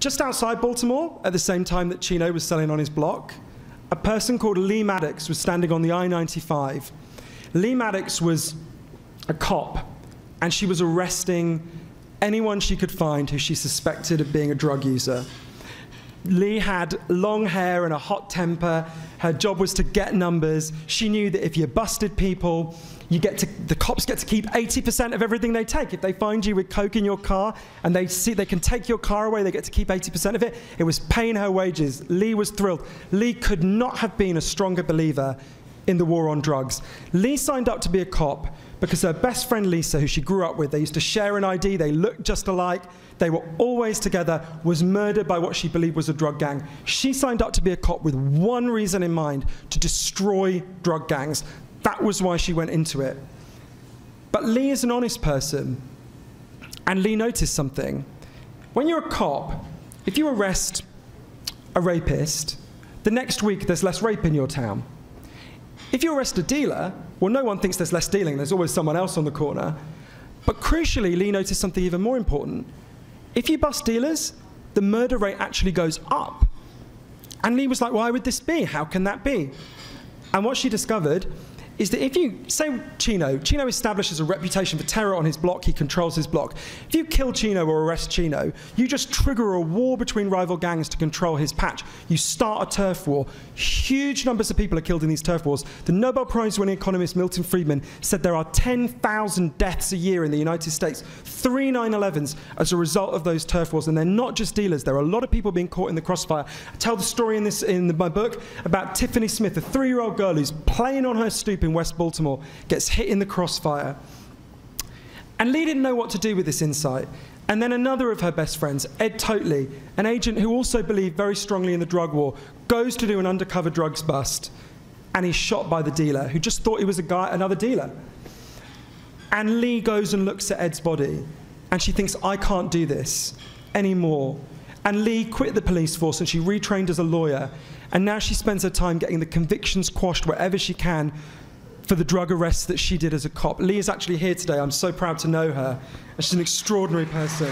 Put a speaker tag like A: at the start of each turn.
A: just outside Baltimore, at the same time that Chino was selling on his block, a person called Lee Maddox was standing on the I-95. Lee Maddox was a cop, and she was arresting anyone she could find who she suspected of being a drug user. Lee had long hair and a hot temper. Her job was to get numbers. She knew that if you busted people, the cops get to keep 80% of everything they take. If they find you with coke in your car and they see they can take your car away, they get to keep 80% of it. It was paying her wages. Lee was thrilled. Lee could not have been a stronger believer in the war on drugs. Lee signed up to be a cop because her best friend Lisa, who she grew up with, they used to share an ID, they looked just alike, they were always together, was murdered by what she believed was a drug gang. She signed up to be a cop with one reason in mind: to destroy drug gangs. That was why she went into it. But Lee is an honest person, and Lee noticed something. When you're a cop, if you arrest a rapist, the next week there's less rape in your town. If you arrest a dealer, well, no one thinks there's less stealing. There's always someone else on the corner. But crucially, Lee noticed something even more important. If you bust dealers, the murder rate actually goes up. And Lee was like, why would this be? How can that be? And what she discovered is that if you, say Chino establishes a reputation for terror on his block, he controls his block. If you kill Chino or arrest Chino, you just trigger a war between rival gangs to control his patch. You start a turf war. Huge numbers of people are killed in these turf wars. The Nobel Prize-winning economist Milton Friedman said there are 10,000 deaths a year in the United States, 3 9/11s as a result of those turf wars. And they're not just dealers. There are a lot of people being caught in the crossfire. I tell the story in my book about Tiffany Smith, a 3-year-old girl who's playing on her stoop in West Baltimore, gets hit in the crossfire. And Lee didn't know what to do with this insight. And then another of her best friends, Ed Totley, an agent who also believed very strongly in the drug war, goes to do an undercover drugs bust, and he's shot by the dealer, who just thought he was another dealer. And Lee goes and looks at Ed's body, and she thinks, I can't do this anymore. And Lee quit the police force, and she retrained as a lawyer, and now she spends her time getting the convictions quashed wherever she can for the drug arrests that she did as a cop. Lee is actually here today. I'm so proud to know her. She's an extraordinary person.